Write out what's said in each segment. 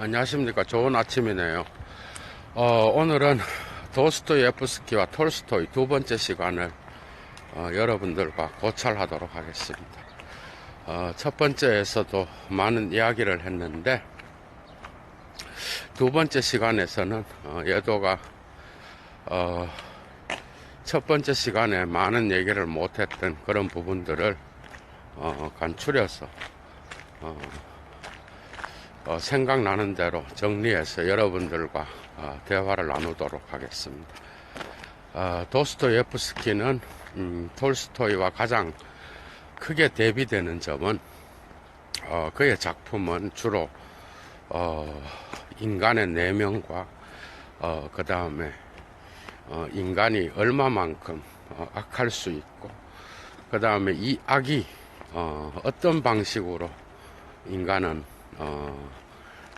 안녕하십니까. 좋은 아침이네요. 오늘은 도스토예프스키와 톨스토이 두 번째 시간을 여러분들과 고찰하도록 하겠습니다. 첫 번째에서도 많은 이야기를 했는데 두 번째 시간에서는 예도가 첫 번째 시간에 많은 얘기를 못했던 그런 부분들을 간추려서 생각나는 대로 정리해서 여러분들과 대화를 나누도록 하겠습니다. 도스토예프스키는 톨스토이와 가장 크게 대비되는 점은 그의 작품은 주로 인간의 내면과 그 다음에 인간이 얼마만큼 악할 수 있고 그 다음에 이 악이 어떤 방식으로 인간은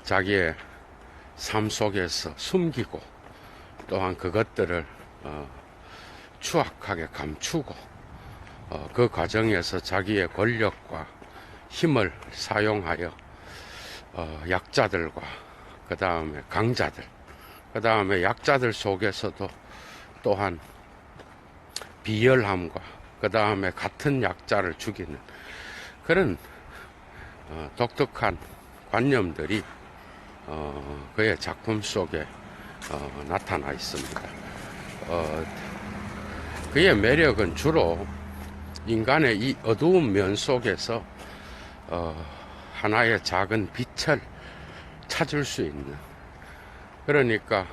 자기의 삶 속에서 숨기고 또한 그것들을 추악하게 감추고 그 과정에서 자기의 권력과 힘을 사용하여 약자들과 그 다음에 강자들 그 다음에 약자들 속에서도 또한 비열함과 그 다음에 같은 약자를 죽이는 그런 독특한 관념들이 그의 작품 속에 나타나 있습니다. 그의 매력은 주로 인간의 이 어두운 면 속에서 하나의 작은 빛을 찾을 수 있는, 그러니까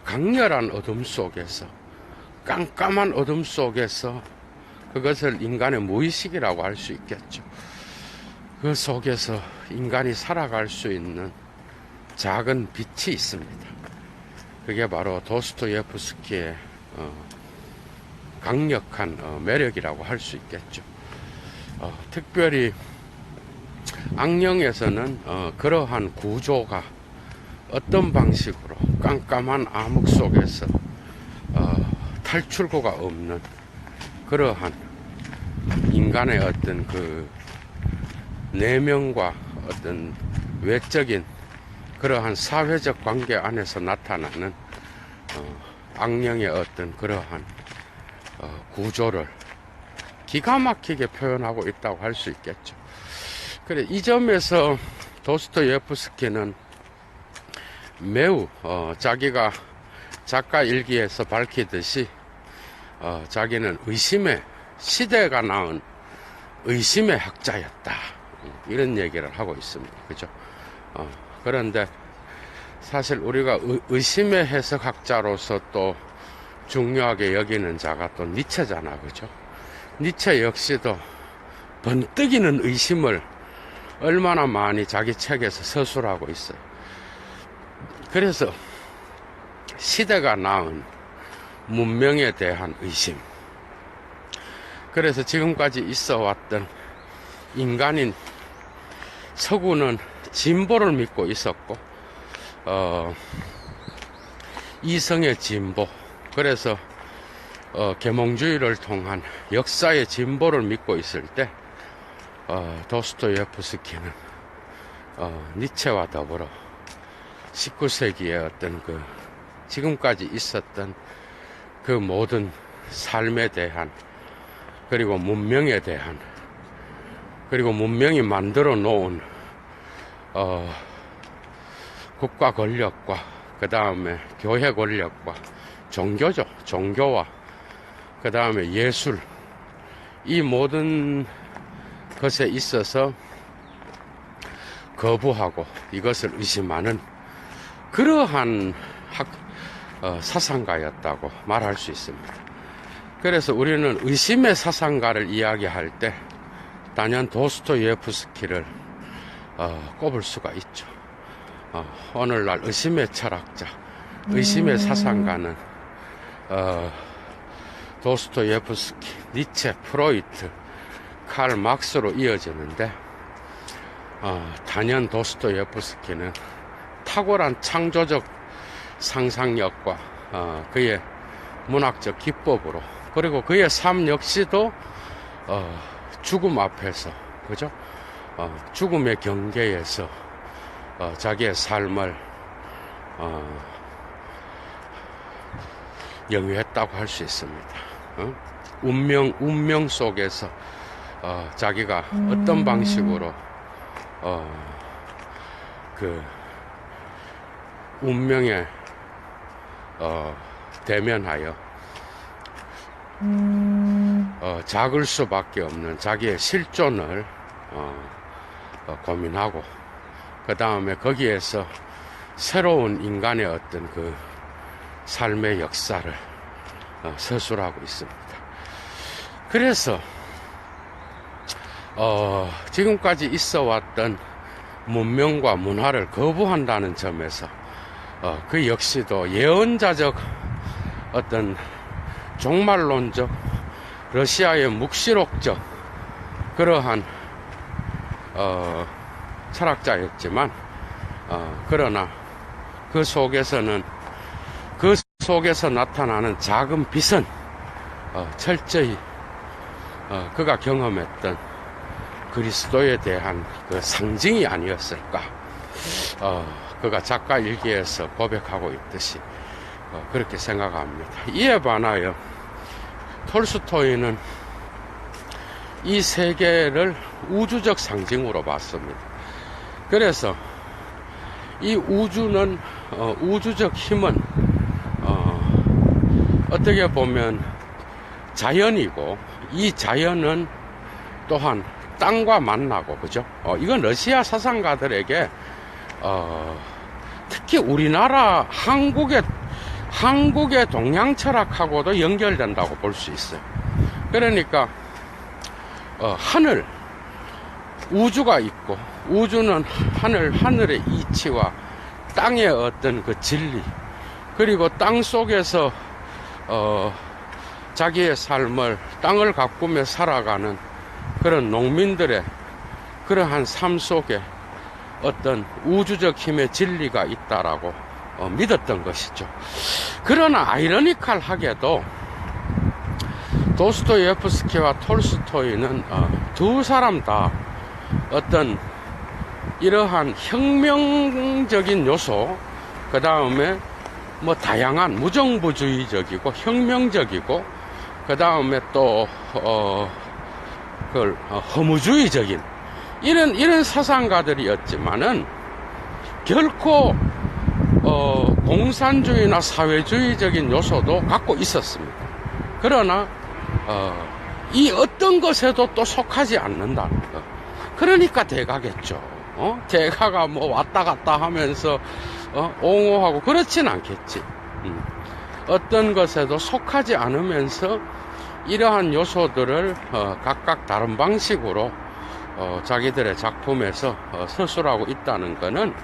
강렬한 어둠 속에서, 깜깜한 어둠 속에서 그것을 인간의 무의식이라고 할 수 있겠죠. 그 속에서 인간이 살아갈 수 있는 작은 빛이 있습니다. 그게 바로 도스토예프스키의 강력한 매력이라고 할 수 있겠죠. 특별히 악령에서는 그러한 구조가 어떤 방식으로 깜깜한 암흑 속에서 탈출구가 없는 그러한 인간의 어떤 그 내면과 어떤 외적인 그러한 사회적 관계 안에서 나타나는 악령의 어떤 그러한 구조를 기가 막히게 표현하고 있다고 할 수 있겠죠. 그래, 이 점에서 도스토예프스키는 매우 자기가 작가 일기에서 밝히듯이 자기는 의심의 시대가 낳은 의심의 학자였다, 이런 얘기를 하고 있습니다. 그죠? 그런데 사실 우리가 의심의 해석학자로서 또 중요하게 여기는 자가 또 니체잖아. 그죠? 니체 역시도 번뜩이는 의심을 얼마나 많이 자기 책에서 서술하고 있어요. 그래서 시대가 낳은 문명에 대한 의심, 그래서 지금까지 있어 왔던 인간인 서구는 진보를 믿고 있었고 이성의 진보, 그래서 계몽주의를 통한 역사의 진보를 믿고 있을 때 도스토예프스키는 니체와 더불어 19세기의 어떤 그 지금까지 있었던 그 모든 삶에 대한, 그리고 문명에 대한, 그리고 문명이 만들어 놓은 국가 권력과 그 다음에 교회 권력과 종교죠. 종교와 그 다음에 예술, 이 모든 것에 있어서 거부하고 이것을 의심하는 그러한 사상가였다고 말할 수 있습니다. 그래서 우리는 의심의 사상가를 이야기할 때 단연 도스토예프스키를 꼽을 수가 있죠. 오늘날 의심의 철학자, 의심의 사상가는 도스토예프스키, 니체, 프로이트, 칼 막스로 이어지는데 단연 도스토예프스키는 탁월한 창조적 상상력과 그의 문학적 기법으로, 그리고 그의 삶 역시도 죽음 앞에서, 그죠? 죽음의 경계에서 자기의 삶을 영위했다고 할 수 있습니다. 운명 속에서 자기가 어떤 방식으로 그 운명에 대면하여 작을 수밖에 없는 자기의 실존을 고민하고, 그 다음에 거기에서 새로운 인간의 어떤 그 삶의 역사를 서술하고 있습니다. 그래서 지금까지 있어 왔던 문명과 문화를 거부한다는 점에서 그 역시도 예언자적 어떤 종말론적 러시아의 묵시록적 그러한 철학자였지만, 그러나 그 속에서 나타나는 작은 빛은 철저히 그가 경험했던 그리스도에 대한 그 상징이 아니었을까. 그가 작가 일기에서 고백하고 있듯이 그렇게 생각합니다. 이에 반하여 톨스토이는 이 세계를 우주적 상징으로 봤습니다. 그래서 이 우주는 우주적 힘은 어떻게 보면 자연이고, 이 자연은 또한 땅과 만나고, 그죠? 이건 러시아 사상가들에게 특히 우리나라 한국의 동양 철학하고도 연결된다고 볼 수 있어요. 그러니까 하늘, 우주가 있고, 우주는 하늘의 이치와 땅의 어떤 그 진리, 그리고 땅 속에서 자기의 삶을 땅을 가꾸며 살아가는 그런 농민들의 그러한 삶 속에 어떤 우주적 힘의 진리가 있다라고 믿었던 것이죠. 그러나 아이러니컬하게도 도스토예프스키와 톨스토이는 두 사람 다 어떤 이러한 혁명적인 요소, 그 다음에 뭐 다양한 무정부주의적이고 혁명적이고, 그 다음에 또 허무주의적인 이런 사상가들이었지만은 결코 공산주의나 사회주의적인 요소도 갖고 있었습니다. 그러나 이 어떤 것에도 또 속하지 않는다는 것. 그러니까 대가겠죠. 대가가 뭐 왔다 갔다 하면서 옹호하고 그렇진 않겠지. 어떤 것에도 속하지 않으면서 이러한 요소들을 각각 다른 방식으로 자기들의 작품에서 서술하고 있다는 것은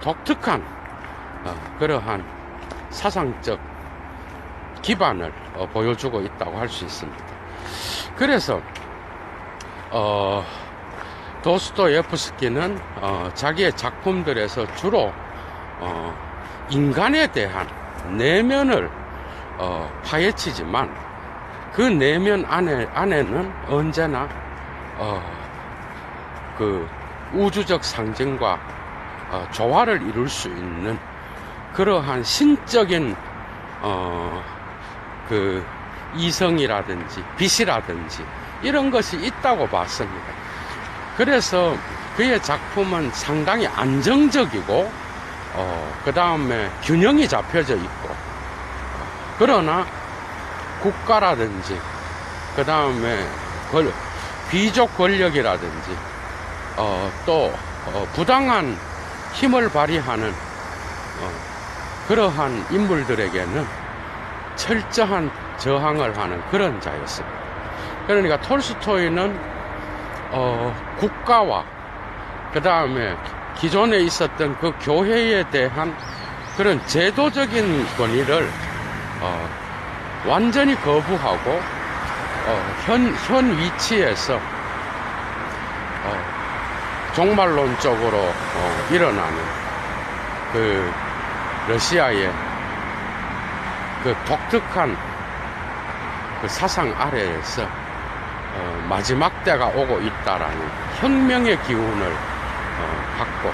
독특한 그러한 사상적 기반을 보여주고 있다고 할 수 있습니다. 그래서 도스토예프스키는 자기의 작품들에서 주로 인간에 대한 내면을 파헤치지만, 그 내면 안에는 언제나 그 우주적 상징과 조화를 이룰 수 있는 그러한 신적인 그 이성이라든지 빛이라든지 이런 것이 있다고 봤습니다. 그래서 그의 작품은 상당히 안정적이고 그 다음에 균형이 잡혀져 있고, 그러나 국가라든지 그 다음에 귀족 권력이라든지 또 부당한 힘을 발휘하는 그러한 인물들에게는 철저한 저항을 하는 그런 자였습니다. 그러니까 톨스토이는 국가와 그 다음에 기존에 있었던 그 교회에 대한 그런 제도적인 권위를 완전히 거부하고 현 위치에서 종말론적으로 일어나는 그 러시아의 그 독특한 그 사상 아래에서 마지막 때가 오고 있다라는 혁명의 기운을 갖고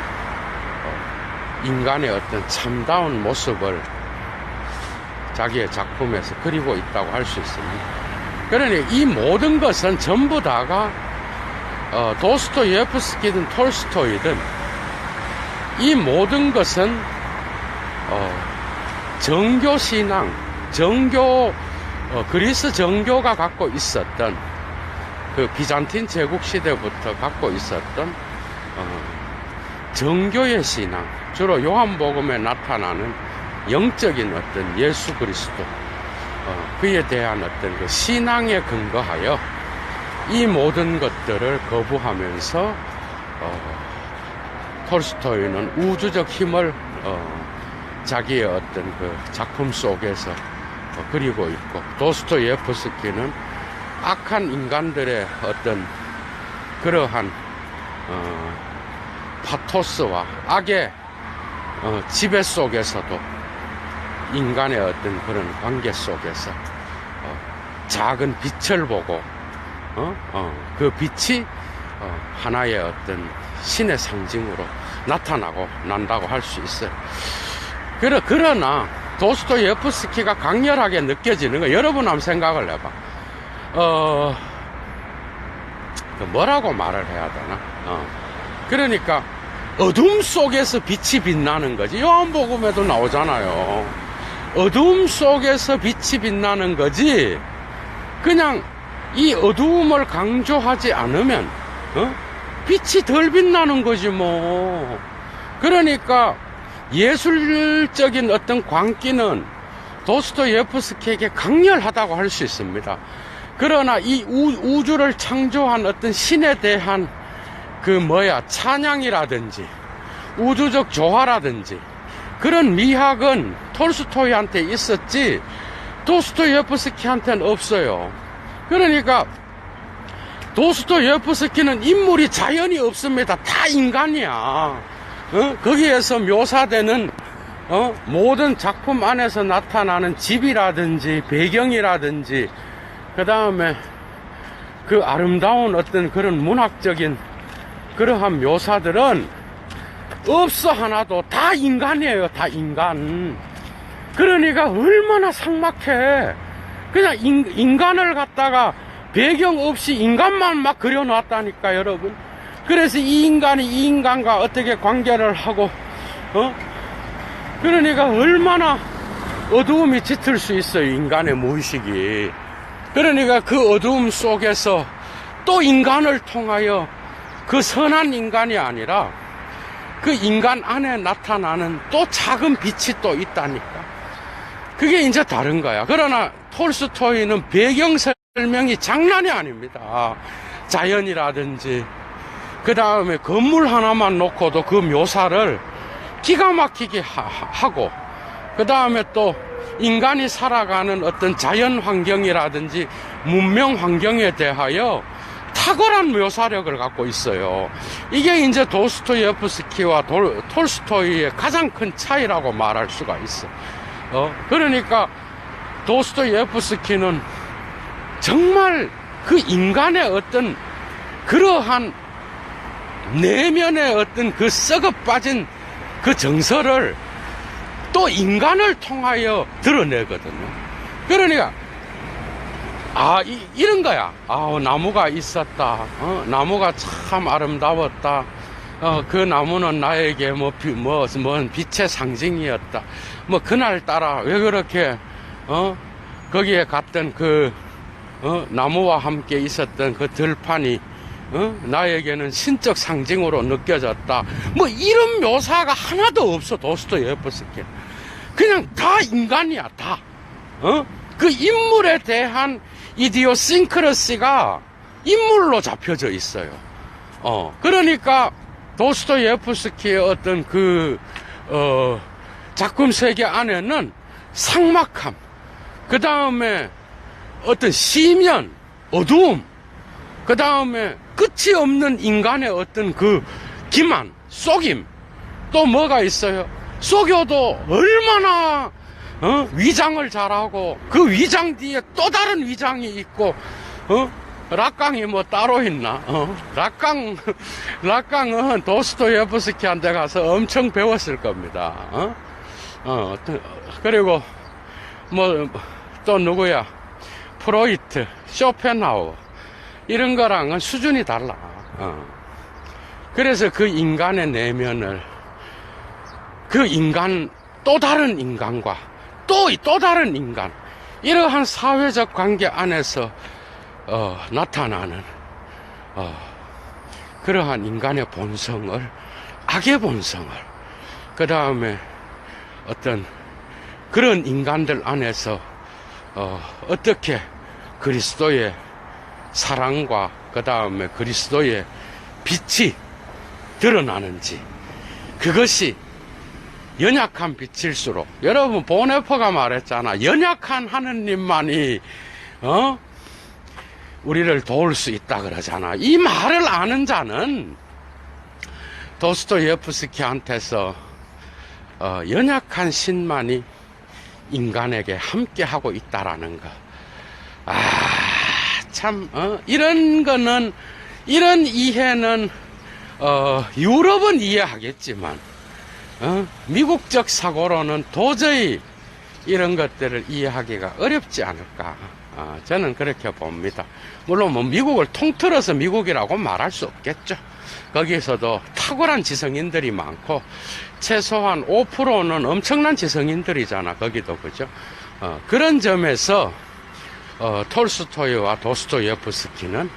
인간의 어떤 참다운 모습을 자기의 작품에서 그리고 있다고 할 수 있습니다. 그러니 이 모든 것은 전부 다가 도스토예프스키든 톨스토이든 이 모든 것은 정교신앙, 그리스 정교가 갖고 있었던 그 비잔틴 제국 시대부터 갖고 있었던 정교의 신앙, 주로 요한복음에 나타나는 영적인 어떤 예수 그리스도, 그에 대한 어떤 그 신앙에 근거하여 이 모든 것들을 거부하면서 톨스토이는 우주적 힘을 자기의 어떤 그 작품 속에서 그리고 있고, 도스토예프스키는 악한 인간들의 어떤 그러한 파토스와 악의 지배 속에서도 인간의 어떤 그런 관계 속에서 작은 빛을 보고 그 빛이 하나의 어떤 신의 상징으로 나타나고 난다고 할 수 있어요. 그러나 도스토예프스키가 강렬하게 느껴지는 거, 여러분 한번 생각을 해봐. 뭐라고 말을 해야 되나? 그러니까 어둠 속에서 빛이 빛나는 거지. 요한복음에도 나오잖아요. 어둠 속에서 빛이 빛나는 거지. 그냥 이 어두움을 강조하지 않으면 빛이 덜 빛나는 거지 뭐. 그러니까 예술적인 어떤 광기는 도스토예프스키에게 강렬하다고 할 수 있습니다. 그러나 이 우주를 창조한 어떤 신에 대한 찬양이라든지 우주적 조화라든지 그런 미학은 톨스토이한테 있었지 도스토예프스키한테는 없어요. 그러니까 도스토예프스키는 인물이 자연이 없습니다. 다 인간이야. 거기에서 묘사되는 모든 작품 안에서 나타나는 집이라든지 배경이라든지 그 다음에 그 아름다운 어떤 그런 문학적인 그러한 묘사들은 없어 하나도. 다 인간이에요. 다 인간. 그러니까 얼마나 삭막해. 그냥 인간을 갖다가 배경 없이 인간만 막 그려놨다니까 여러분. 그래서 이 인간이 이 인간과 어떻게 관계를 하고 그러니까 얼마나 어두움이 짙을 수 있어요. 인간의 무의식이. 그러니까 그 어두움 속에서 또 인간을 통하여 그 선한 인간이 아니라 그 인간 안에 나타나는 또 작은 빛이 또 있다니까. 그게 이제 다른 거야. 그러나 톨스토이는 배경 설명이 장난이 아닙니다. 자연이라든지 그 다음에 건물 하나만 놓고도 그 묘사를 기가 막히게 하고 그 다음에 또 인간이 살아가는 어떤 자연 환경이라든지 문명 환경에 대하여 탁월한 묘사력을 갖고 있어요. 이게 이제 도스토예프스키와 톨스토이의 가장 큰 차이라고 말할 수가 있어. 그러니까 도스토예프스키는 정말 그 인간의 어떤 그러한 내면의 어떤 그 썩어 빠진 그 정서를 또 인간을 통하여 드러내거든요. 그러니까 이런 거야. 나무가 있었다. 나무가 참 아름다웠다. 그 나무는 나에게 빛의 상징이었다. 그날따라 왜 그렇게 거기에 갔던 나무와 함께 있었던 그 들판이 나에게는 신적 상징으로 느껴졌다. 이런 묘사가 하나도 없어. 도스토예프스키 그냥 다 인간이야. 다 그 인물에 대한 이디오싱크러시가 인물로 잡혀져 있어요. 그러니까 도스토예프스키의 어떤 작품 세계 안에는 삭막함, 그 다음에 어떤 시면, 어두움, 그 다음에 끝이 없는 인간의 어떤 기만, 속임, 또 뭐가 있어요? 속여도 얼마나 위장을 잘하고 그 위장 뒤에 또 다른 위장이 있고 락강이 뭐 따로 있나? 락강은 도스토예프스키한테 가서 엄청 배웠을 겁니다. 그리고 뭐 또 누구야? 프로이트, 쇼펜하우어 이런 거랑은 수준이 달라. 그래서 그 인간의 내면을 그 인간 또 다른 인간과 또 다른 인간 이러한 사회적 관계 안에서 나타나는 그러한 인간의 본성을 악의 본성을 그 다음에 어떤 그런 인간들 안에서 어떻게 그리스도의 사랑과 그 다음에 그리스도의 빛이 드러나는지 그것이 연약한 빛일수록 여러분 보네퍼가 말했잖아. 연약한 하느님만이 우리를 도울 수 있다 그러잖아. 이 말을 아는 자는 도스토예프스키한테서 연약한 신만이 인간에게 함께하고 있다라는 거. 참 이런 거는 이런 이해는 유럽은 이해하겠지만 미국적 사고로는 도저히 이런 것들을 이해하기가 어렵지 않을까. 저는 그렇게 봅니다. 물론 뭐 미국을 통틀어서 미국이라고 말할 수 없겠죠. 거기에서도 탁월한 지성인들이 많고 최소한 5%는 엄청난 지성인들이잖아. 거기도 그죠. 그런 점에서 톨스토이와 도스토예프스키는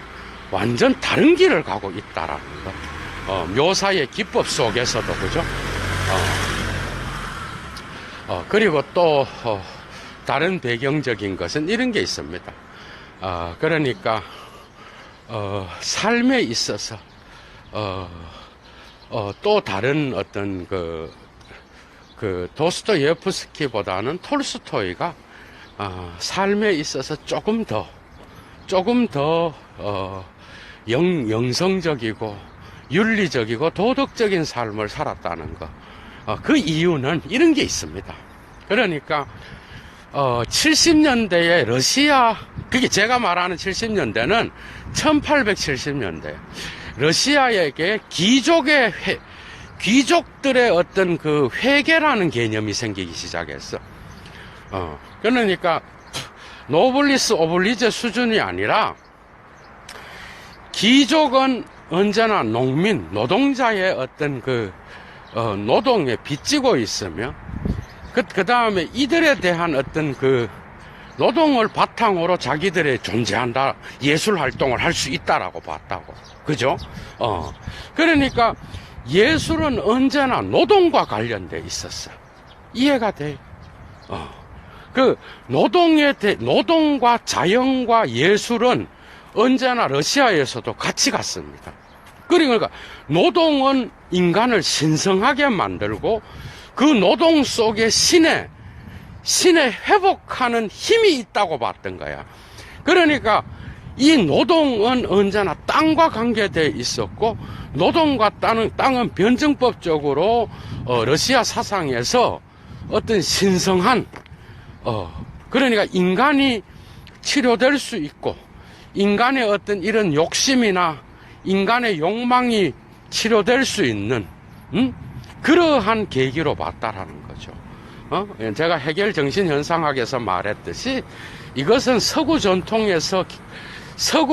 완전 다른 길을 가고 있다라는 거. 묘사의 기법 속에서도 그죠. 그리고 또 다른 배경적인 것은 이런 게 있습니다. 그러니까 삶에 있어서 또 다른 어떤 그 도스토예프스키보다는 톨스토이가 삶에 있어서 조금 더 영성적이고 윤리적이고 도덕적인 삶을 살았다는 거. 그 이유는 이런 게 있습니다. 그러니까 70년대에 러시아, 그게 제가 말하는 70년대는 1870년대 러시아에게 귀족들의 어떤 그 회계라는 개념이 생기기 시작했어. 그러니까 노블리스 오블리제 수준이 아니라 귀족은 언제나 농민, 노동자의 어떤 노동에 빚지고 있으며 그 다음에 이들에 대한 어떤 노동을 바탕으로 자기들의 존재한다, 예술 활동을 할 수 있다라고 봤다고. 그죠? 그러니까 예술은 언제나 노동과 관련돼 있었어. 이해가 돼. 노동과 자연과 예술은 언제나 러시아에서도 같이 갔습니다. 그러니까 노동은 인간을 신성하게 만들고 그 노동 속에 신의 회복하는 힘이 있다고 봤던 거야. 그러니까 이 노동은 언제나 땅과 관계되어 있었고 노동과 땅은 변증법적으로 러시아 사상에서 어떤 신성한 그러니까 인간이 치료될 수 있고 인간의 어떤 이런 욕심이나 인간의 욕망이 치료될 수 있는 그러한 계기로 봤다라는 거죠. 제가 해겔 정신현상학에서 말했듯이 이것은 서구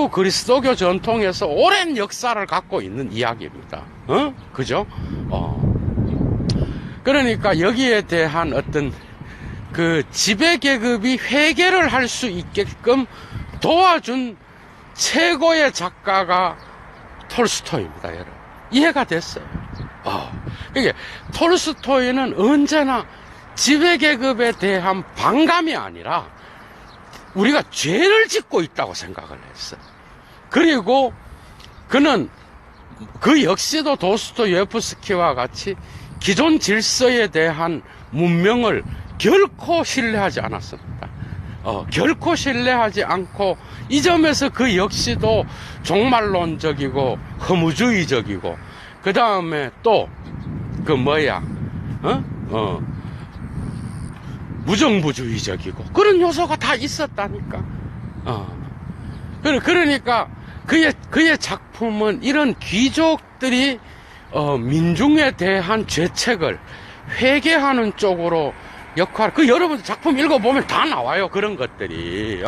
그리스도교 전통에서 오랜 역사를 갖고 있는 이야기입니다. 그죠? 그러니까 여기에 대한 어떤 그 지배계급이 회개를 할 수 있게끔 도와준 최고의 작가가 톨스토이입니다, 여러분. 이해가 됐어요. 그러니까 톨스토이는 언제나 지배계급에 대한 반감이 아니라 우리가 죄를 짓고 있다고 생각을 했어요. 그리고 그는 그 역시도 도스토예프스키와 같이 기존 질서에 대한 문명을 결코 신뢰하지 않았습니다. 결코 신뢰하지 않고 이 점에서 그 역시도 종말론적이고 허무주의적이고 그 다음에 또 무정부주의적이고 그런 요소가 다 있었다니까. 그러니까 그의 작품은 이런 귀족들이 민중에 대한 죄책을 회개하는 쪽으로 여러분 작품 읽어보면 다 나와요. 그런 것들이.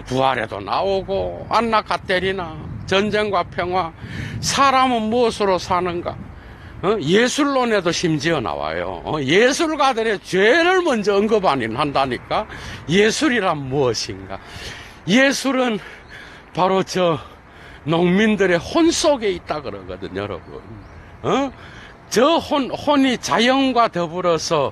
부활에도 나오고, 안나 카테리나, 전쟁과 평화, 사람은 무엇으로 사는가, 예술론에도 심지어 나와요. 예술가들의 죄를 먼저 한다니까. 예술이란 무엇인가? 예술은 바로 농민들의 혼 속에 있다 그러거든, 여러분. 저 혼이 자연과 더불어서,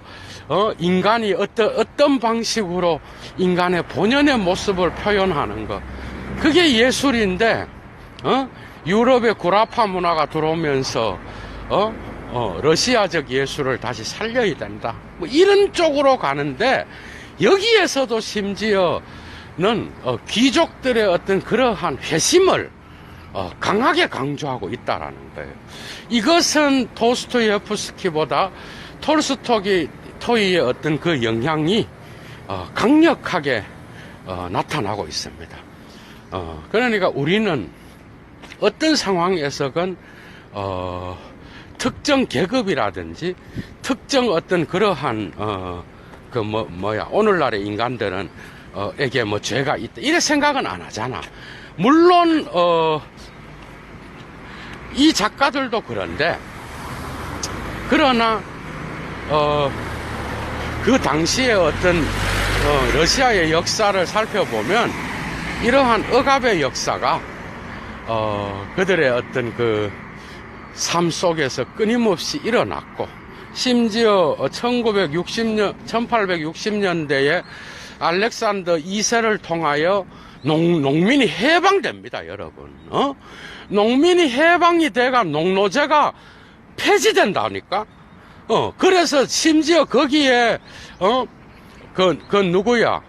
인간이 어떤 방식으로 인간의 본연의 모습을 표현하는 것. 그게 예술인데, 유럽의 구라파 문화가 들어오면서, 러시아적 예술을 다시 살려야 된다. 뭐 이런 쪽으로 가는데, 여기에서도 심지어는, 귀족들의 어떤 그러한 회심을, 강하게 강조하고 있다라는 거예요. 이것은 도스토예프스키보다 톨스토이의 어떤 그 영향이 강력하게 나타나고 있습니다. 그러니까 우리는 어떤 상황에서건 특정 계급이라든지 특정 어떤 그러한 오늘날의 인간들은 에게 뭐 죄가 있다 이래 생각은 안 하잖아. 물론 이 작가들도 그런데, 그러나 그 당시에 어떤 러시아의 역사를 살펴보면 이러한 억압의 역사가 그들의 어떤 그 삶 속에서 끊임없이 일어났고, 심지어 1860년대에 알렉산더 2세를 통하여 농민이 해방됩니다, 여러분. 농민이 해방이 돼가 농노제가 폐지된다니까? 그래서 심지어 거기에, 누구야?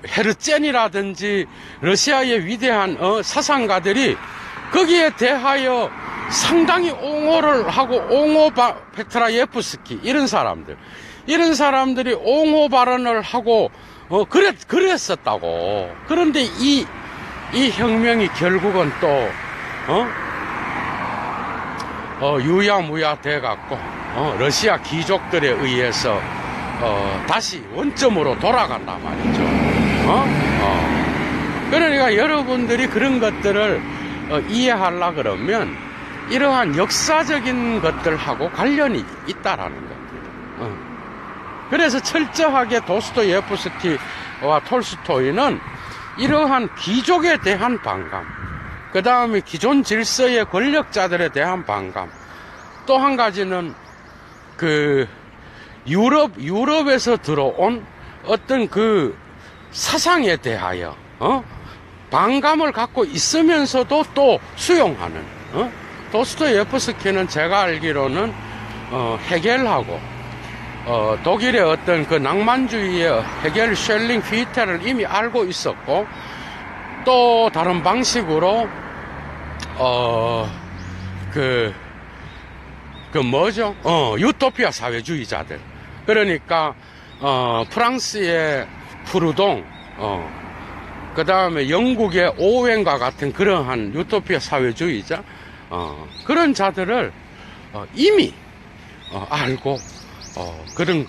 헤르첸이라든지 러시아의 위대한, 사상가들이 거기에 대하여 상당히 옹호를 하고, 페트라예프스키, 이런 사람들이 옹호 발언을 하고, 그랬었다고. 그런데 이 혁명이 결국은 또, 유야무야 돼갖고, 러시아 귀족들에 의해서, 다시 원점으로 돌아간단 말이죠. 그러니까 여러분들이 그런 것들을, 이해하려 그러면, 이러한 역사적인 것들하고 관련이 있다라는 겁니다. 그래서 철저하게 도스토예프스키와 톨스토이는 이러한 귀족에 대한 반감, 그 다음에 기존 질서의 권력자들에 대한 반감, 또 한 가지는 유럽에서 들어온 어떤 그 사상에 대하여 반감을 갖고 있으면서도 또 수용하는, 도스토예프스키는 제가 알기로는 헤겔하고 독일의 어떤 그 낭만주의의 헤겔, 쉘링, 피테를 이미 알고 있었고, 또 다른 방식으로 유토피아 사회주의자들, 그러니까 프랑스의 프루동, 그 다음에 영국의 오웬과 같은 그러한 유토피아 사회주의자, 그런 자들을 이미 알고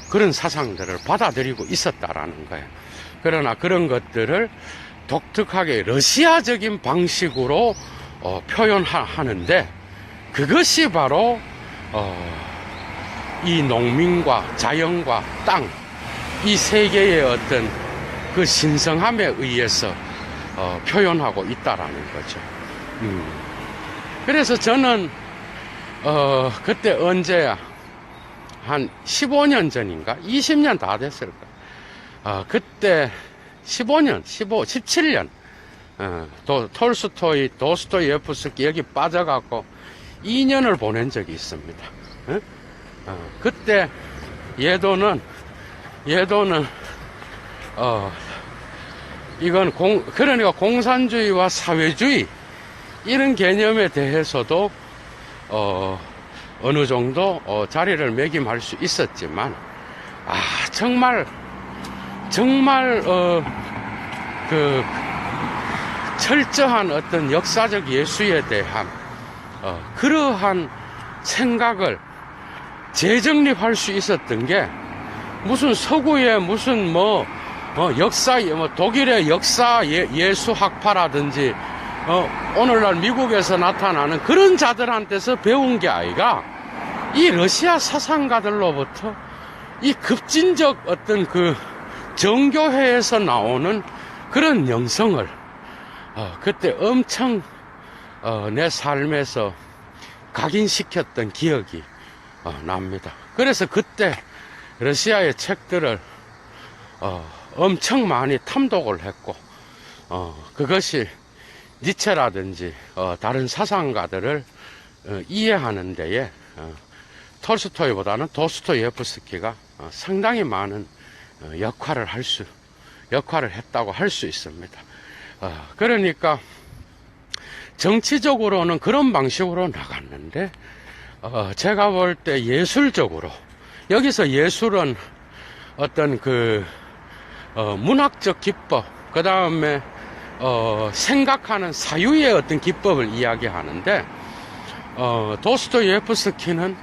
그런 사상들을 받아들이고 있었다라는 거예요. 그러나 그런 것들을 독특하게 러시아적인 방식으로 표현하는데, 그것이 바로 이 농민과 자연과 땅, 이 세계의 어떤 그 신성함에 의해서 표현하고 있다라는 거죠. 그래서 저는 그때 언제야, 한 15년 전인가? 20년 다 됐을까? 그때 17년, 톨스토이, 도스토예프스키 여기 빠져갖고 2년을 보낸 적이 있습니다. 그때 예도는, 이건 그러니까 공산주의와 사회주의, 이런 개념에 대해서도, 어느 정도, 자리를 매김할 수 있었지만, 정말, 철저한 어떤 역사적 예수에 대한 그러한 생각을 재정립할 수 있었던 게 무슨 서구의 무슨 독일의 역사 예수학파라든지 오늘날 미국에서 나타나는 그런 자들한테서 배운 게 아니라 이 러시아 사상가들로부터 이 급진적 어떤 그 정교회에서 나오는 그런 영성을 그때 엄청 내 삶에서 각인시켰던 기억이 납니다. 그래서 그때 러시아의 책들을 엄청 많이 탐독을 했고 그것이 니체라든지 다른 사상가들을 이해하는 데에 톨스토이보다는 도스토예프스키가 상당히 많은 역할을 했다고 할 수 있습니다. 그러니까 정치적으로는 그런 방식으로 나갔는데 제가 볼 때 예술적으로 여기서 예술은 어떤 그 문학적 기법, 그 다음에 생각하는 사유의 어떤 기법을 이야기하는데 도스토예프스키는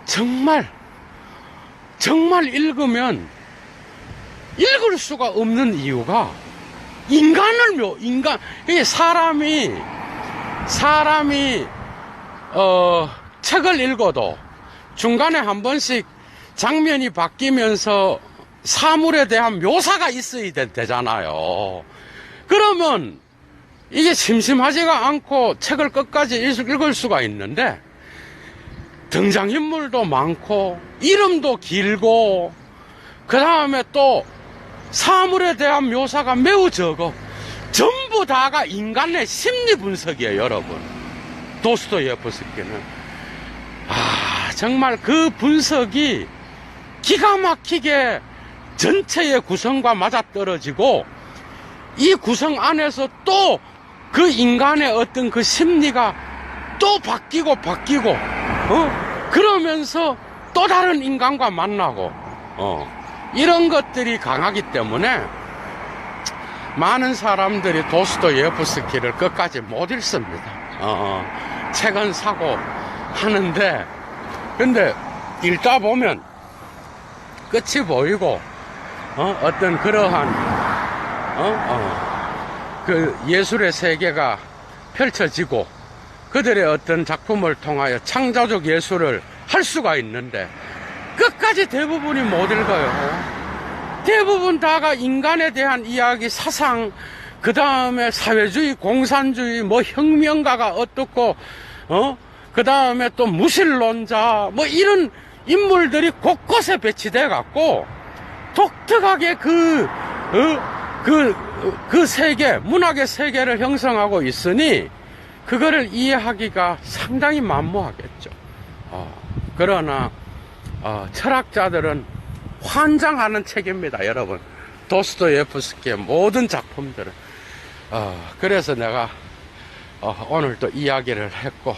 정말 읽으면 읽을 수가 없는 이유가 사람이 책을 읽어도 중간에 한 번씩 장면이 바뀌면서 사물에 대한 묘사가 있어야 되잖아요. 그러면 이게 심심하지가 않고 책을 끝까지 읽을 수가 있는데 등장인물도 많고 이름도 길고 그 다음에 또 사물에 대한 묘사가 매우 적어. 전부 다가 인간의 심리 분석이에요, 여러분. 도스토예프스키는. 정말 그 분석이 기가 막히게 전체의 구성과 맞아떨어지고 이 구성 안에서 또 그 인간의 어떤 그 심리가 또 바뀌고 그러면서 또 다른 인간과 만나고 이런 것들이 강하기 때문에 많은 사람들이 도스토예프스키를 끝까지 못 읽습니다. 책은 사고 하는데 근데 읽다 보면 끝이 보이고 어떤 그러한 그 예술의 세계가 펼쳐지고 그들의 어떤 작품을 통하여 창조적 예술을 할 수가 있는데 끝까지 대부분이 못 읽어요. 대부분 다가 인간에 대한 이야기, 사상, 그 다음에 사회주의, 공산주의, 혁명가가 어떻고, 그 다음에 또 무신론자, 이런 인물들이 곳곳에 배치돼 갖고 독특하게 그 세계, 문학의 세계를 형성하고 있으니 그거를 이해하기가 상당히 만무하겠죠. 그러나 철학자들은 환장하는 책입니다, 여러분. 도스토예프스키의 모든 작품들은. 그래서 내가 오늘 또 이야기를 했고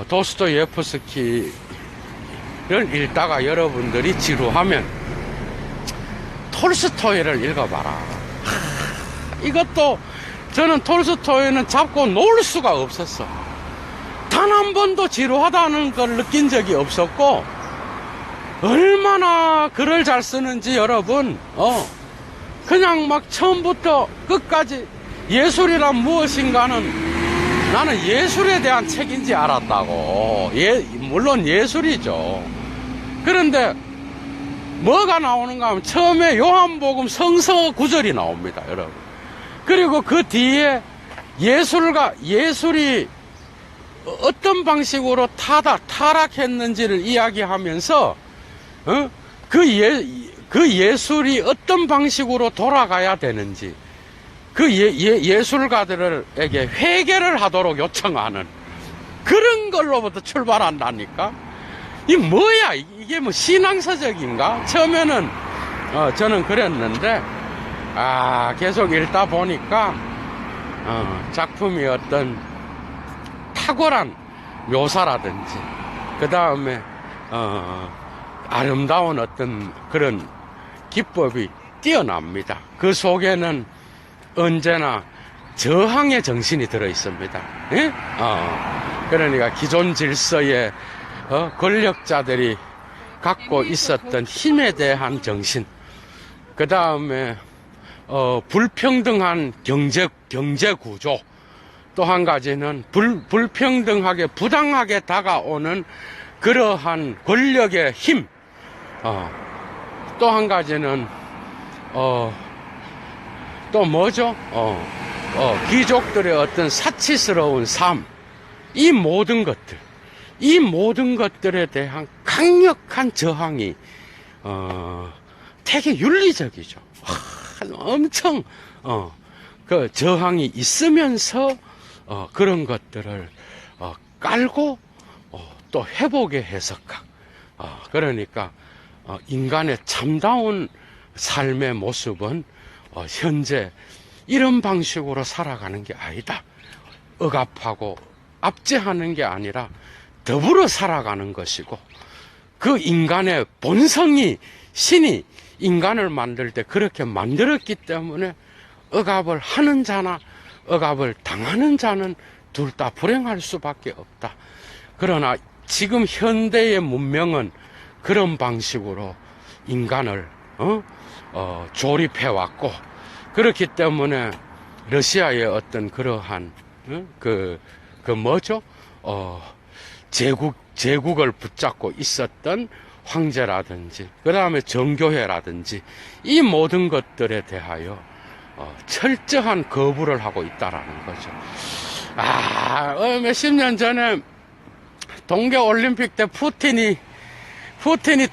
도스토예프스키를 읽다가 여러분들이 지루하면 톨스토이를 읽어봐라. 이것도 저는 톨스토이는 잡고 놓을 수가 없었어. 단 한 번도 지루하다는 걸 느낀 적이 없었고 얼마나 글을 잘 쓰는지 여러분 그냥 막 처음부터 끝까지 예술이란 무엇인가는 나는 예술에 대한 책인지 알았다고. 물론 예술이죠. 그런데 뭐가 나오는가 하면 처음에 요한복음 성서 구절이 나옵니다, 여러분. 그리고 그 뒤에 예술이 어떤 방식으로 타락했는지를 이야기하면서 그 예술이 어떤 방식으로 돌아가야 되는지 그 예술가들에게 회개를 하도록 요청하는 그런 걸로부터 출발한다니까. 이 뭐야, 이게 신앙서적인가? 처음에는 저는 그랬는데 계속 읽다 보니까 작품이 어떤 탁월한 묘사라든지 그 다음에 아름다운 어떤 그런 기법이 뛰어납니다. 그 속에는 언제나 저항의 정신이 들어 있습니다. 예? 그러니까 기존 질서의 권력자들이 갖고 있었던 힘에 대한 정신, 그 다음에 불평등한 경제 구조, 또 한 가지는 불평등하게 부당하게 다가오는 그러한 권력의 힘, 또 한 가지는 또 뭐죠? 귀족들의 어떤 사치스러운 삶, 이 모든 것들에 대한 강력한 저항이 되게 윤리적이죠. 엄청 그 저항이 있으면서 그런 것들을 깔고 또 회복의 해석학, 그러니까 인간의 참다운 삶의 모습은 현재 이런 방식으로 살아가는 게 아니다. 억압하고 압제하는 게 아니라 더불어 살아가는 것이고, 그 인간의 본성이, 신이 인간을 만들 때 그렇게 만들었기 때문에 억압을 하는 자나 억압을 당하는 자는 둘 다 불행할 수밖에 없다. 그러나 지금 현대의 문명은 그런 방식으로 인간을 조립해 왔고, 그렇기 때문에 러시아의 어떤 그러한 뭐죠? 제국을 붙잡고 있었던 황제라든지, 그 다음에 정교회라든지, 이 모든 것들에 대하여 철저한 거부를 하고 있다라는 거죠. 몇십 년 전에 동계올림픽 때 푸틴이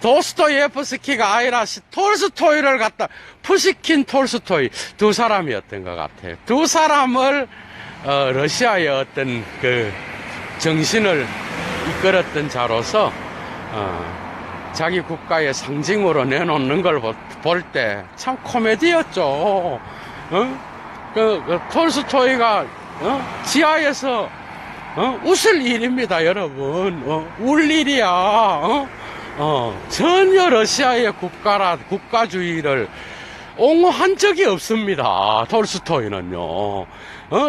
도스토예프스키가 아니라 톨스토이를 갖다, 푸시킨 톨스토이 두 사람이었던 것 같아요. 두 사람을 러시아의 어떤 그 정신을 이끌었던 자로서 자기 국가의 상징으로 내놓는 걸 볼 때 참 코미디였죠. 톨스토이가 지하에서 웃을 일입니다, 여러분. 울 일이야. 전혀 러시아의 국가주의를 옹호한 적이 없습니다, 톨스토이는요.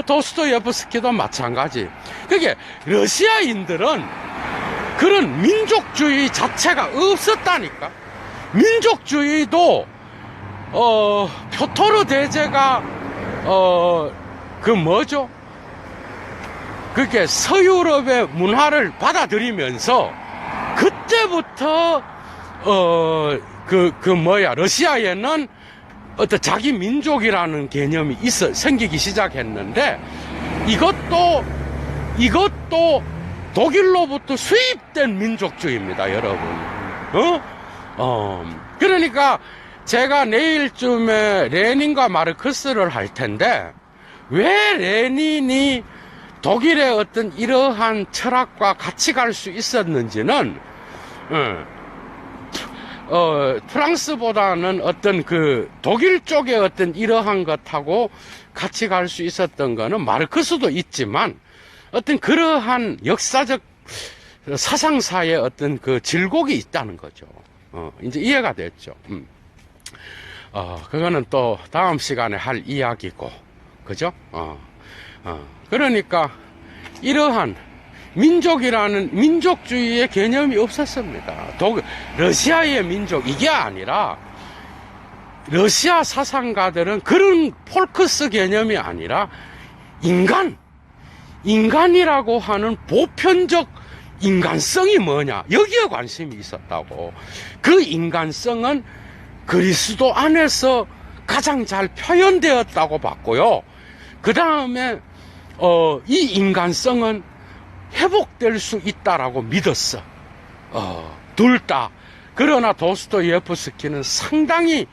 도스토예프스키도 마찬가지. 그게 러시아인들은 그런 민족주의 자체가 없었다니까. 민족주의도 표토르 대제가 뭐죠? 그게 서유럽의 문화를 받아들이면서 그때부터 러시아에는 어떤 자기 민족이라는 개념이 생기기 시작했는데, 이것도 독일로부터 수입된 민족주의입니다, 여러분. 그러니까 제가 내일쯤에 레닌과 마르크스를 할 텐데, 왜 레닌이 독일의 어떤 이러한 철학과 같이 갈 수 있었는지는, 프랑스보다는 어떤 그 독일 쪽의 어떤 이러한 것하고 같이 갈 수 있었던 거는 마르크스도 있지만, 어떤 그러한 역사적 사상사의 어떤 그 질곡이 있다는 거죠. 이제 이해가 됐죠. 그거는 또 다음 시간에 할 이야기고, 그죠? 그러니까 이러한 민족주의의 개념이 없었습니다. 러시아의 민족, 이게 아니라, 러시아 사상가들은 그런 폴크스 개념이 아니라, 인간이라고 하는 보편적 인간성이 뭐냐, 여기에 관심이 있었다고. 그 인간성은 그리스도 안에서 가장 잘 표현되었다고 봤고요. 그 다음에 이 인간성은 회복될 수 있다라고 믿었어. 둘 다. 그러나 도스토예프스키는 상당히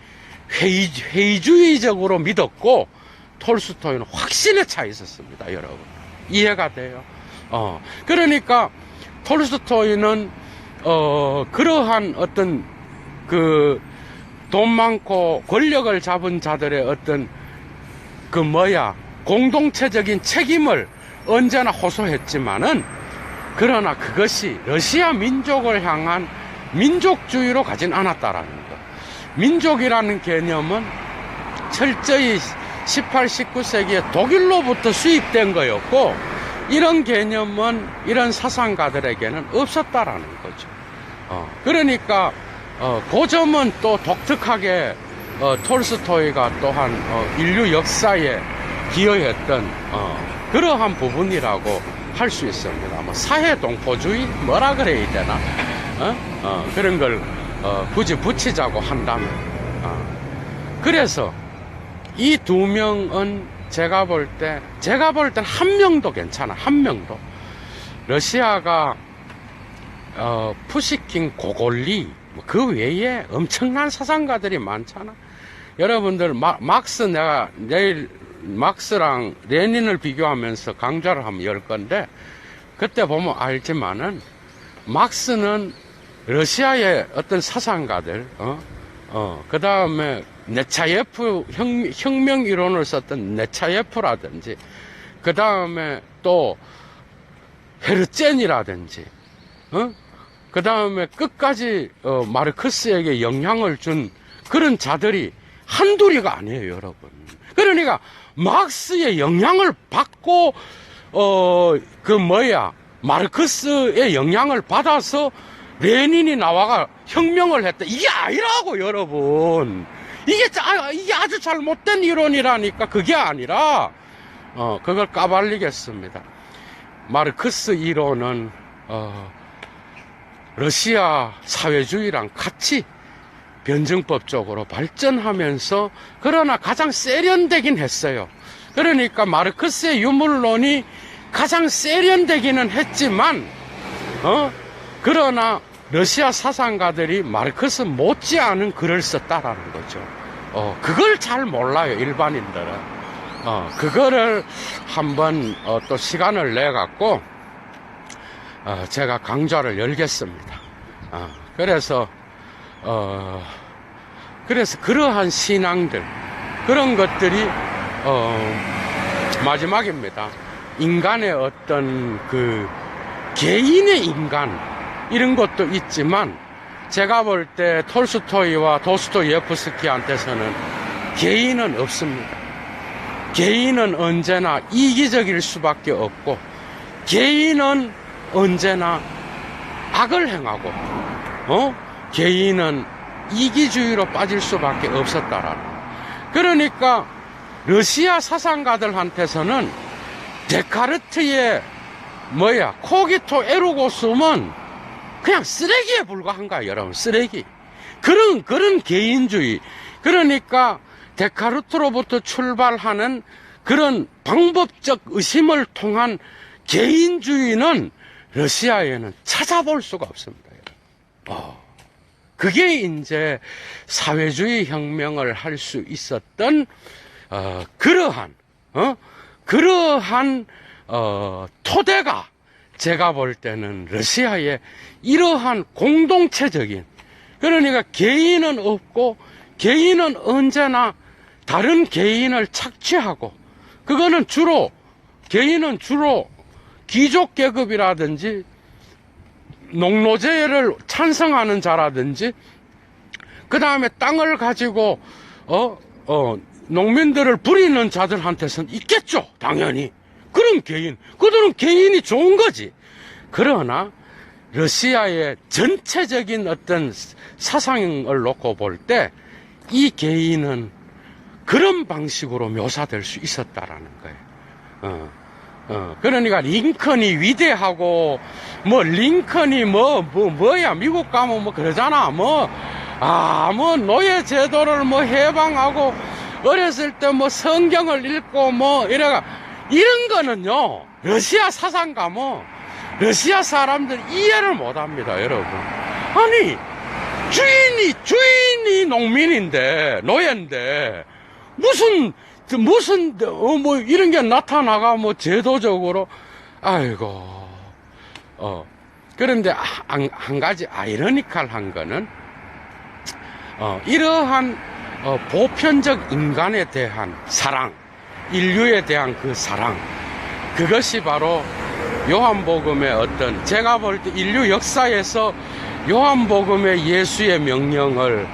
회의주의적으로 믿었고, 톨스토이는 확신에 차 있었습니다, 여러분. 이해가 돼요? 그러니까 톨스토이는 그러한 어떤 그 돈 많고 권력을 잡은 자들의 어떤 공동체적인 책임을 언제나 호소했지만은, 그러나 그것이 러시아 민족을 향한 민족주의로 가진 않았다라는 것. 민족이라는 개념은 철저히 18, 19세기에 독일로부터 수입된 거였고, 이런 개념은 이런 사상가들에게는 없었다라는 거죠. 그러니까 그 점은 또 독특하게 톨스토이가 또한 인류 역사에 기여했던 그러한 부분이라고 할 수 있습니다. 뭐 사회동포주의 뭐라 그래야 되나, 그런 걸 굳이 붙이자고 한다면, 그래서 이 두 명은 제가 볼 땐 한 명도 괜찮아. 한 명도. 러시아가 푸시킨, 고골리, 그 외에 엄청난 사상가들이 많잖아. 여러분들 내가 내일 막스랑 레닌을 비교하면서 강좌를 한번 열 건데, 그때 보면 알지만은 막스는 러시아의 어떤 사상가들, 그 다음에 네차예프, 혁명 이론을 썼던 네차예프라든지, 그 다음에 또 헤르젠이라든지, 그 다음에 끝까지 마르크스에게 영향을 준 그런 자들이 한둘이가 아니에요, 여러분. 그러니까 막스의 영향을 받고 마르크스의 영향을 받아서 레닌이 나와가 혁명을 했다, 이게 아니라고, 여러분. 이게 아주 잘못된 이론이라니까. 그게 아니라 그걸 까발리겠습니다. 마르크스 이론은 러시아 사회주의랑 같이 변증법적으로 발전하면서, 그러나 가장 세련되긴 했어요. 그러니까 마르크스의 유물론이 가장 세련되기는 했지만, 그러나 러시아 사상가들이 마르크스 못지않은 글을 썼다라는 거죠. 그걸 잘 몰라요, 일반인들은. 그거를 한번 또 시간을 내 갖고 제가 강좌를 열겠습니다. 그래서 그러한 신앙들, 그런 것들이 마지막입니다. 인간의 어떤 그 개인의 인간, 이런 것도 있지만, 제가 볼 때 톨스토이와 도스토예프스키한테서는 개인은 없습니다. 개인은 언제나 이기적일 수밖에 없고, 개인은 언제나 악을 행하고, 개인은 이기주의로 빠질 수밖에 없었다라는. 그러니까 러시아 사상가들한테서는 데카르트의 코기토 에르고숨은 그냥 쓰레기에 불과한 거야, 여러분. 쓰레기. 그런 개인주의. 그러니까 데카르트로부터 출발하는 그런 방법적 의심을 통한 개인주의는 러시아에는 찾아볼 수가 없습니다, 여러분. 그게 이제 사회주의 혁명을 할 수 있었던 그러한 토대가, 제가 볼 때는 러시아의 이러한 공동체적인, 그러니까 개인은 없고, 개인은 언제나 다른 개인을 착취하고, 개인은 주로 귀족계급이라든지 농노제를 찬성하는 자라든지, 그 다음에 땅을 가지고 농민들을 부리는 자들한테서는 있겠죠, 당연히. 그런 개인, 그들은 개인이 좋은 거지. 그러나 러시아의 전체적인 어떤 사상을 놓고 볼 때 이 개인은 그런 방식으로 묘사될 수 있었다라는 거예요. 그러니까 링컨이 위대하고, 링컨이 뭐야, 미국 가면 그러잖아. 노예 제도를 해방하고, 어렸을 때 성경을 읽고 이래가, 이런 거는요, 러시아 사상가 러시아 사람들 이해를 못 합니다, 여러분. 아니, 주인이 농민인데, 노예인데, 이런 게 나타나가, 제도적으로, 아이고. 그런데, 한 가지 아이러니컬한 거는, 이러한, 보편적 인간에 대한 사랑, 인류에 대한 그 사랑, 그것이 바로 요한복음의 어떤, 제가 볼 때 인류 역사에서 요한복음의 예수의 명령을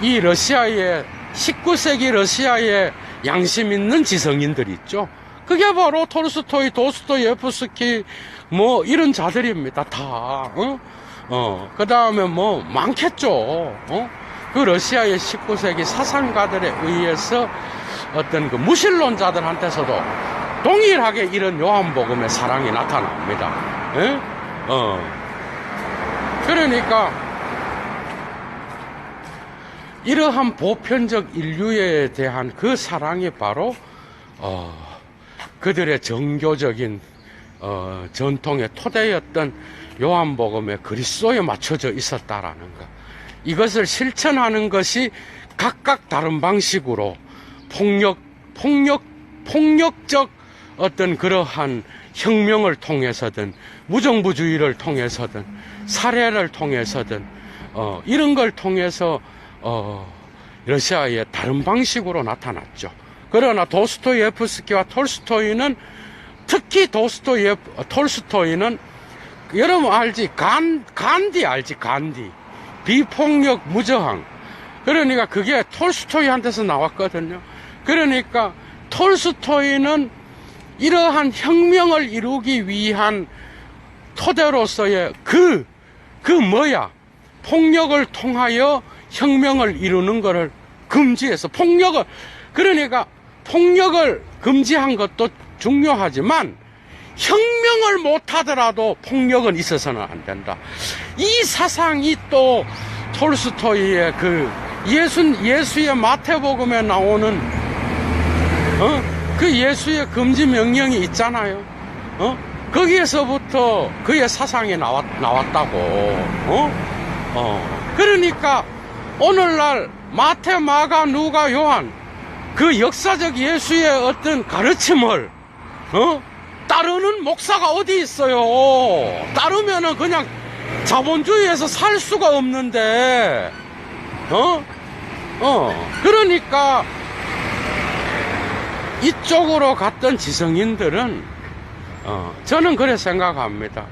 이 러시아의 19세기 러시아의 양심 있는 지성인들 있죠. 그게 바로 톨스토이, 도스토예프스키, 뭐, 이런 자들입니다. 다, 그 다음에 뭐, 많겠죠. 그 러시아의 19세기 사상가들에 의해서 어떤 그 무신론자들한테서도 동일하게 이런 요한복음의 사랑이 나타납니다. 예? 그러니까, 이러한 보편적 인류에 대한 그 사랑이 바로, 그들의 정교적인 전통의 토대였던 요한복음의 그리스도에 맞춰져 있었다라는 것. 이것을 실천하는 것이 각각 다른 방식으로 폭력적 어떤 그러한 혁명을 통해서든 무정부주의를 통해서든 살해를 통해서든 이런 걸 통해서 러시아의 다른 방식으로 나타났죠. 그러나 도스토예프스키와 톨스토이는 특히 톨스토이는 여러분 알지? 간디 알지? 간디. 비폭력 무저항. 그러니까 그게 톨스토이한테서 나왔거든요. 그러니까 톨스토이는 이러한 혁명을 이루기 위한 토대로서의 폭력을 통하여 혁명을 이루는 것을 금지해서 그러니까 폭력을 금지한 것도 중요하지만 혁명을 못하더라도 폭력은 있어서는 안 된다. 이 사상이 또 톨스토이의 예수의 마태복음에 나오는 그 예수의 금지 명령이 있잖아요. 거기에서부터 그의 사상이 나왔다고. 그러니까 오늘날 마태, 마가, 누가, 요한 그 역사적 예수의 어떤 가르침을 따르는 목사가 어디 있어요? 따르면은 그냥 자본주의에서 살 수가 없는데, 그러니까 이쪽으로 갔던 지성인들은 저는 그래 생각합니다.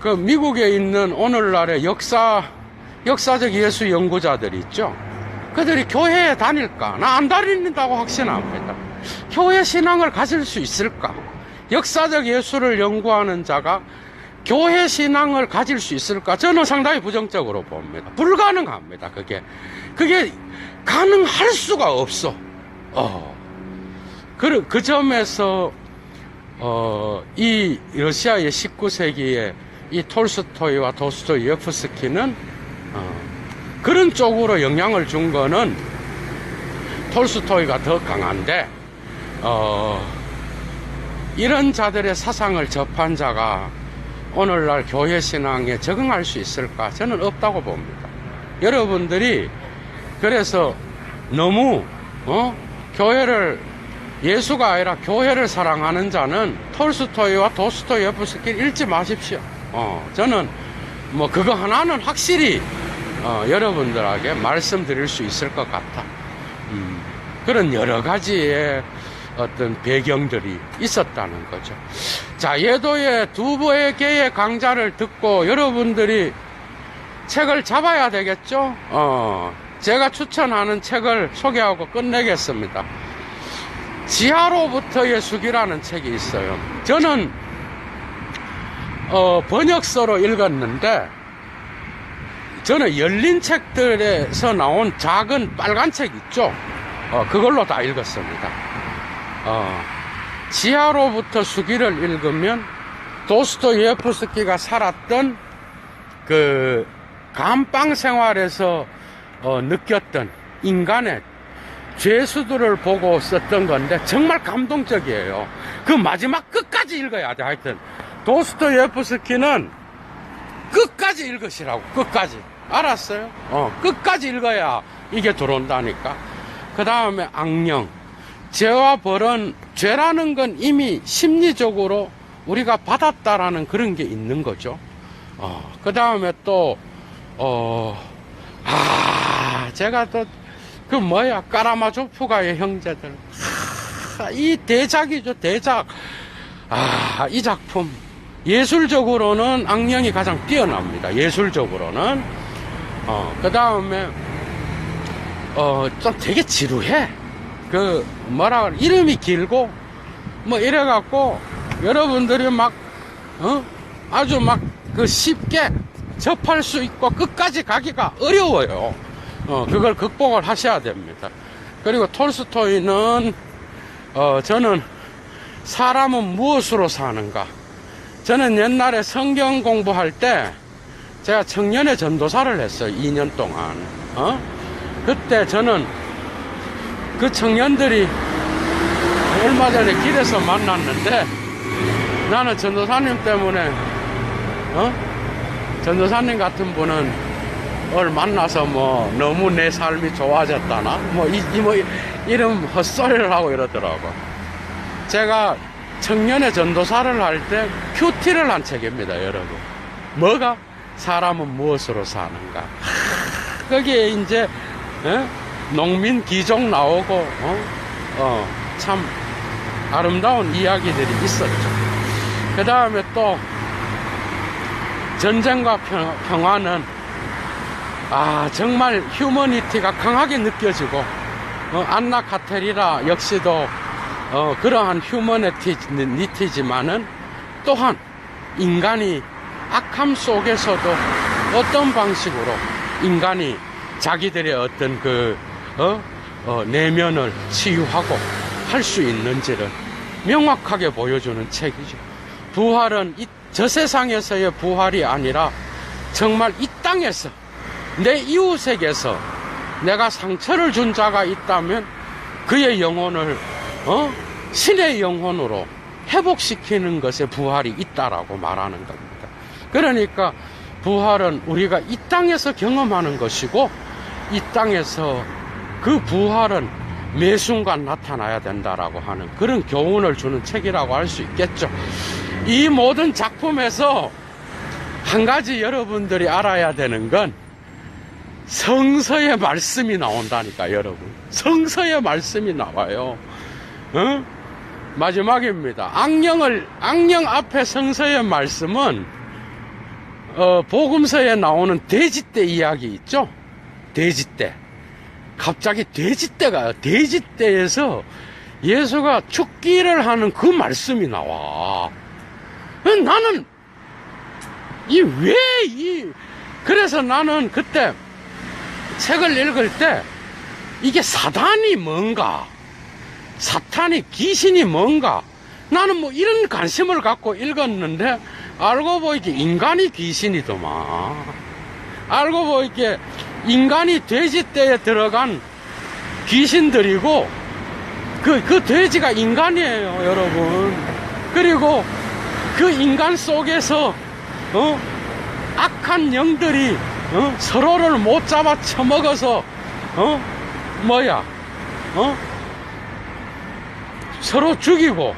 그 미국에 있는 오늘날의 역사적 예수 연구자들 있죠. 그들이 교회에 다닐까? 나 안 다닌다고 확신합니다. 교회 신앙을 가질 수 있을까? 역사적 예수를 연구하는 자가 교회 신앙을 가질 수 있을까? 저는 상당히 부정적으로 봅니다. 불가능합니다. 그게 가능할 수가 없어. 그 점에서 이 러시아의 19세기에 이 톨스토이와 도스토예프스키는 그런 쪽으로 영향을 준 거는 톨스토이가 더 강한데, 이런 자들의 사상을 접한 자가 오늘날 교회 신앙에 적응할 수 있을까? 저는 없다고 봅니다. 여러분들이 그래서 너무 예수가 아니라 교회를 사랑하는 자는 톨스토이와 도스토예프스키를 읽지 마십시오. 저는 뭐 그거 하나는 확실히 여러분들에게 말씀드릴 수 있을 것 같아. 그런 여러 가지의 어떤 배경들이 있었다는 거죠. 자, 예도의 두 개의 강좌를 듣고 여러분들이 책을 잡아야 되겠죠? 제가 추천하는 책을 소개하고 끝내겠습니다. 지하로부터의 수기라는 책이 있어요. 저는 번역서로 읽었는데, 저는 열린 책들에서 나온 작은 빨간 책 있죠? 그걸로 다 읽었습니다. 지하로부터 수기를 읽으면 도스토예프스키가 살았던 그 감방 생활에서 느꼈던 인간의 죄수들을 보고 썼던 건데 정말 감동적이에요. 그 마지막 끝까지 읽어야 돼. 하여튼 도스토예프스키는 끝까지 읽으시라고. 끝까지. 알았어요? 끝까지 읽어야 이게 들어온다니까. 그 다음에 악령. 죄와 벌은, 죄라는 건 이미 심리적으로 우리가 받았다라는 그런 게 있는 거죠. 그 다음에 또 제가 또 까라마조프가의 형제들. 이 대작이죠, 대작. 이 작품. 예술적으로는 악령이 가장 뛰어납니다. 예술적으로는. 그 다음에, 좀 되게 지루해. 이름이 길고, 뭐, 이래갖고, 여러분들이 아주 쉽게 접할 수 있고, 끝까지 가기가 어려워요. 그걸 극복을 하셔야 됩니다. 그리고 톨스토이는, 저는 사람은 무엇으로 사는가? 저는 옛날에 성경 공부할 때, 제가 청년의 전도사를 했어요. 2년 동안. 그때 저는 그 청년들이 얼마 전에 길에서 만났는데, 나는 전도사님 때문에, 전도사님 같은 분은 만나서 너무 내 삶이 좋아졌다나? 이런 헛소리를 하고 이러더라고. 제가 청년의 전도사를 할 때 큐티를 한 책입니다, 여러분. 뭐가? 사람은 무엇으로 사는가? 거기에 이제, 농민 귀족 나오고, 참 아름다운 이야기들이 있었죠. 그 다음에 또, 전쟁과 평화는, 정말 휴머니티가 강하게 느껴지고, 안나 카테리나 역시도, 그러한 휴머니티지만은, 또한, 인간이 악함 속에서도 어떤 방식으로 인간이 자기들의 어떤 내면을 치유하고 할 수 있는지를 명확하게 보여주는 책이죠. 부활은 저 세상에서의 부활이 아니라 정말 이 땅에서 내 이웃에게서 내가 상처를 준 자가 있다면 그의 영혼을 신의 영혼으로 회복시키는 것에 부활이 있다라고 말하는 겁니다. 그러니까 부활은 우리가 이 땅에서 경험하는 것이고, 이 땅에서 그 부활은 매 순간 나타나야 된다라고 하는 그런 교훈을 주는 책이라고 할 수 있겠죠. 이 모든 작품에서 한 가지 여러분들이 알아야 되는 건 성서의 말씀이 나온다니까, 여러분. 성서의 말씀이 나와요. 마지막입니다. 악령 앞에 성서의 말씀은 복음서에 나오는 돼지떼 이야기 있죠? 돼지떼. 갑자기 돼지떼에서 예수가 죽기를 하는 그 말씀이 나와. 나는, 그래서 나는 그때 책을 읽을 때 이게 사단이 뭔가, 사탄이 귀신이 뭔가, 나는 이런 관심을 갖고 읽었는데, 알고 보이게 인간이 귀신이더만. 알고 보이게 인간이 돼지떼에 들어간 귀신들이고, 그 돼지가 인간이에요, 여러분. 그리고 그 인간 속에서, 악한 영들이, 서로를 못 잡아 처먹어서, 서로 죽이고,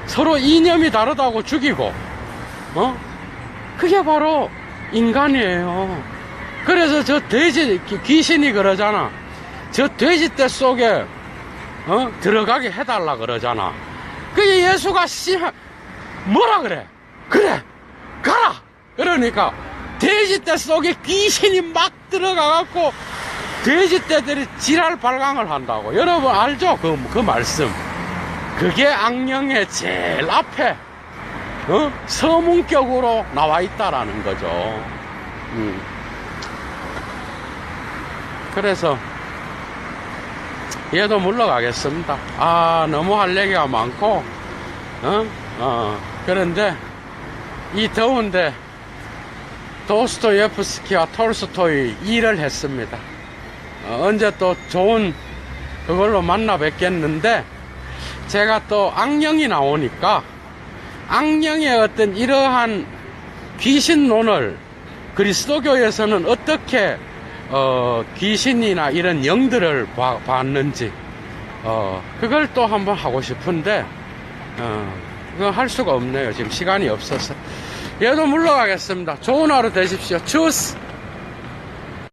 서로 이념이 다르다고 죽이고, 그게 바로 인간이에요. 그래서 저 귀신이 그러잖아. 저 돼지떼 속에, 들어가게 해달라 그러잖아. 그게 예수가 뭐라 그래? 그래, 가라! 그러니까, 돼지떼 속에 귀신이 막 들어가갖고, 돼지떼들이 지랄 발광을 한다고. 여러분 알죠? 그 말씀. 그게 악령의 제일 앞에 서문격으로 나와 있다라는 거죠. 그래서 얘도 물러가겠습니다. 너무 할 얘기가 많고, 그런데 이 더운데 도스토예프스키와 톨스토이 일을 했습니다. 언제 또 좋은 그걸로 만나 뵙겠는데, 제가 또 악령이 나오니까 악령의 어떤 이러한 귀신론을 그리스도교에서는 어떻게 귀신이나 이런 영들을 봤는지 그걸 또 한번 하고 싶은데 그건 할 수가 없네요. 지금 시간이 없어서. 얘도 물러가겠습니다. 좋은 하루 되십시오. 추스.